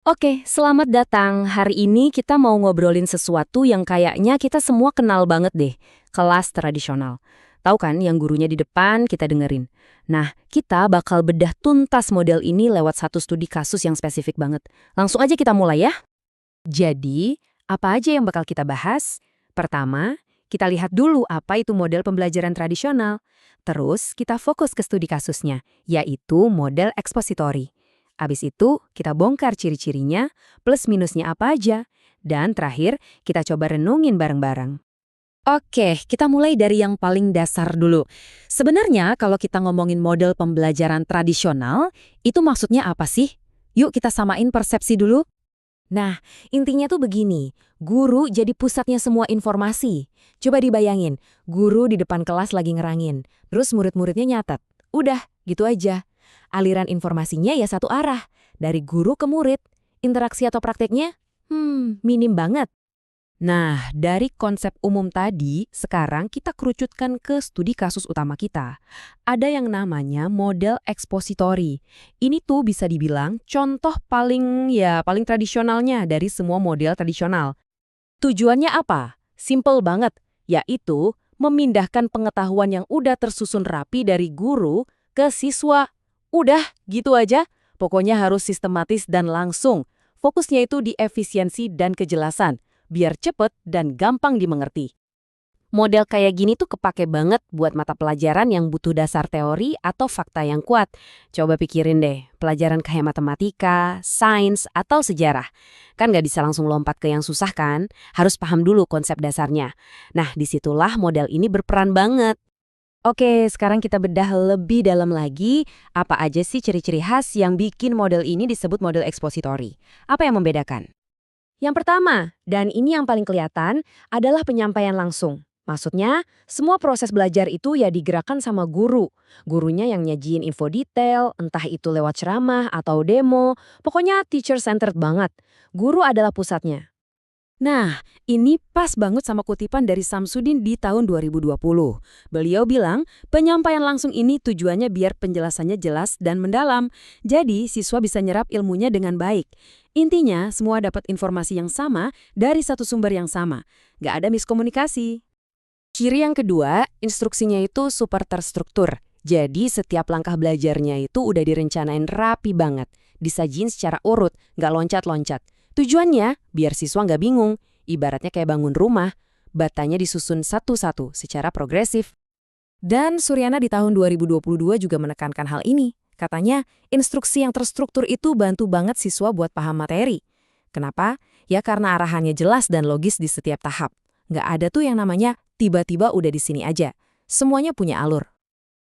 Oke, selamat datang. Hari ini kita mau ngobrolin sesuatu yang kayaknya kita semua kenal banget deh. Kelas tradisional. Tahu kan yang gurunya di depan kita dengerin. Nah, kita bakal bedah tuntas model ini lewat satu studi kasus yang spesifik banget. Langsung aja kita mulai ya. Jadi, apa aja yang bakal kita bahas? Pertama, kita lihat dulu apa itu model pembelajaran tradisional. Terus, kita fokus ke studi kasusnya, yaitu model ekspositori. Abis itu, kita bongkar ciri-cirinya, plus minusnya apa aja. Dan terakhir, kita coba renungin bareng-bareng. Oke, kita mulai dari yang paling dasar dulu. Sebenarnya kalau kita ngomongin model pembelajaran tradisional, itu maksudnya apa sih? Yuk kita samain persepsi dulu. Nah, intinya tuh begini, guru jadi pusatnya semua informasi. Coba dibayangin, guru di depan kelas lagi ngerangin, terus murid-muridnya nyatet. Udah, gitu aja. Aliran informasinya ya satu arah, dari guru ke murid. Interaksi atau prakteknya? Minim banget. Nah, dari konsep umum tadi, sekarang kita kerucutkan ke studi kasus utama kita. Ada yang namanya model ekspositori. Ini tuh bisa dibilang contoh paling tradisionalnya dari semua model tradisional. Tujuannya apa? Simple banget, yaitu memindahkan pengetahuan yang udah tersusun rapi dari guru ke siswa. Udah, gitu aja. Pokoknya harus sistematis dan langsung. Fokusnya itu di efisiensi dan kejelasan biar cepet dan gampang dimengerti. Model kayak gini tuh kepake banget buat mata pelajaran yang butuh dasar teori atau fakta yang kuat. Coba pikirin deh, pelajaran kayak matematika, sains, atau sejarah. Kan nggak bisa langsung lompat ke yang susah kan? Harus paham dulu konsep dasarnya. Nah, disitulah model ini berperan banget. Oke, sekarang kita bedah lebih dalam lagi, apa aja sih ciri-ciri khas yang bikin model ini disebut model ekspositori? Apa yang membedakan? Yang pertama, dan ini yang paling kelihatan, adalah penyampaian langsung. Maksudnya, semua proses belajar itu ya digerakkan sama guru. Gurunya yang nyajiin info detail, entah itu lewat ceramah atau demo, pokoknya teacher-centered banget. Guru adalah pusatnya. Nah, ini pas banget sama kutipan dari Samsudin di tahun 2020. Beliau bilang, penyampaian langsung ini tujuannya biar penjelasannya jelas dan mendalam. Jadi, siswa bisa nyerap ilmunya dengan baik. Intinya, semua dapat informasi yang sama dari satu sumber yang sama. Nggak ada miskomunikasi. Ciri yang kedua, instruksinya itu super terstruktur. Jadi, setiap langkah belajarnya itu udah direncanain rapi banget. Disajiin secara urut, nggak loncat-loncat. Tujuannya, biar siswa nggak bingung. Ibaratnya kayak bangun rumah, batanya disusun satu-satu secara progresif. Dan Suryana di tahun 2022 juga menekankan hal ini. Katanya, instruksi yang terstruktur itu bantu banget siswa buat paham materi. Kenapa? Ya karena arahannya jelas dan logis di setiap tahap. Nggak ada tuh yang namanya tiba-tiba udah di sini aja. Semuanya punya alur.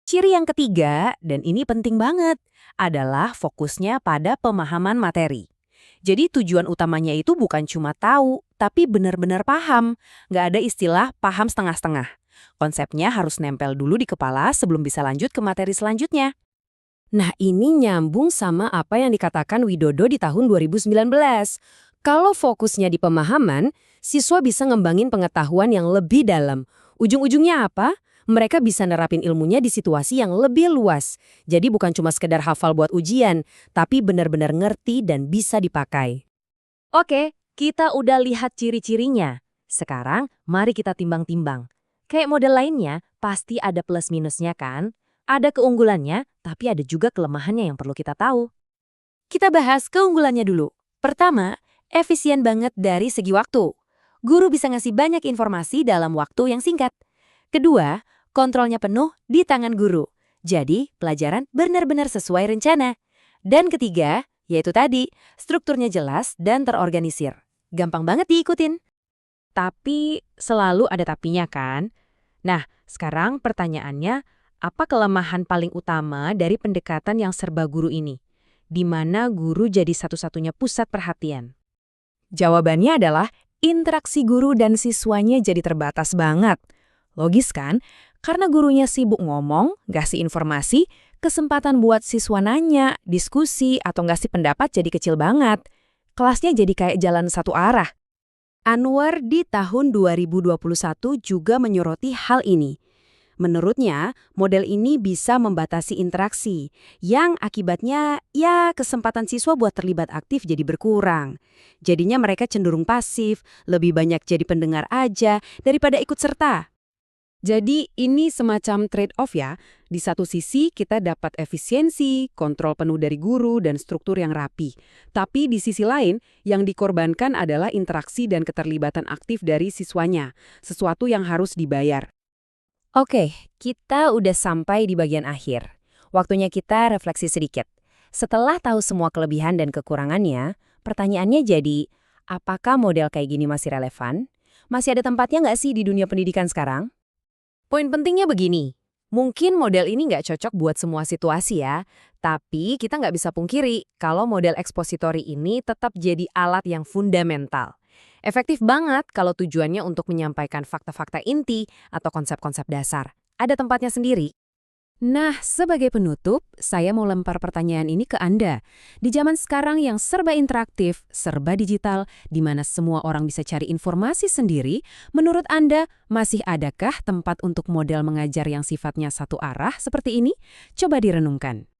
Ciri yang ketiga, dan ini penting banget, adalah fokusnya pada pemahaman materi. Jadi tujuan utamanya itu bukan cuma tahu, tapi benar-benar paham. Nggak ada istilah paham setengah-setengah. Konsepnya harus nempel dulu di kepala sebelum bisa lanjut ke materi selanjutnya. Nah, ini nyambung sama apa yang dikatakan Widodo di tahun 2019. Kalau fokusnya di pemahaman, siswa bisa ngembangin pengetahuan yang lebih dalam. Ujung-ujungnya apa? Mereka bisa nerapin ilmunya di situasi yang lebih luas. Jadi bukan cuma sekedar hafal buat ujian, tapi benar-benar ngerti dan bisa dipakai. Oke, kita udah lihat ciri-cirinya. Sekarang, mari kita timbang-timbang. Kayak model lainnya, pasti ada plus minusnya kan? Ada keunggulannya, tapi ada juga kelemahannya yang perlu kita tahu. Kita bahas keunggulannya dulu. Pertama, efisien banget dari segi waktu. Guru bisa ngasih banyak informasi dalam waktu yang singkat. Kedua, kontrolnya penuh di tangan guru. Jadi, pelajaran benar-benar sesuai rencana. Dan ketiga, yaitu tadi, strukturnya jelas dan terorganisir. Gampang banget diikutin. Tapi selalu ada tapinya kan? Nah, sekarang pertanyaannya, apa kelemahan paling utama dari pendekatan yang serba guru ini? Di mana guru jadi satu-satunya pusat perhatian? Jawabannya adalah interaksi guru dan siswanya jadi terbatas banget. Logis kan? Karena gurunya sibuk ngomong, ngasih informasi, kesempatan buat siswa nanya, diskusi, atau ngasih pendapat jadi kecil banget. Kelasnya jadi kayak jalan satu arah. Anwar di tahun 2021 juga menyoroti hal ini. Menurutnya, model ini bisa membatasi interaksi, yang akibatnya ya kesempatan siswa buat terlibat aktif jadi berkurang. Jadinya mereka cenderung pasif, lebih banyak jadi pendengar aja daripada ikut serta. Jadi ini semacam trade-off ya. Di satu sisi kita dapat efisiensi, kontrol penuh dari guru, dan struktur yang rapi. Tapi di sisi lain, yang dikorbankan adalah interaksi dan keterlibatan aktif dari siswanya. Sesuatu yang harus dibayar. Oke, kita udah sampai di bagian akhir. Waktunya kita refleksi sedikit. Setelah tahu semua kelebihan dan kekurangannya, pertanyaannya jadi, apakah model kayak gini masih relevan? Masih ada tempatnya nggak sih di dunia pendidikan sekarang? Poin pentingnya begini, mungkin model ini nggak cocok buat semua situasi ya, tapi kita nggak bisa pungkiri kalau model ekspositori ini tetap jadi alat yang fundamental. Efektif banget kalau tujuannya untuk menyampaikan fakta-fakta inti atau konsep-konsep dasar. Ada tempatnya sendiri. Nah, sebagai penutup, saya mau lempar pertanyaan ini ke Anda. Di zaman sekarang yang serba interaktif, serba digital, di mana semua orang bisa cari informasi sendiri, menurut Anda, masih adakah tempat untuk model mengajar yang sifatnya satu arah seperti ini? Coba direnungkan.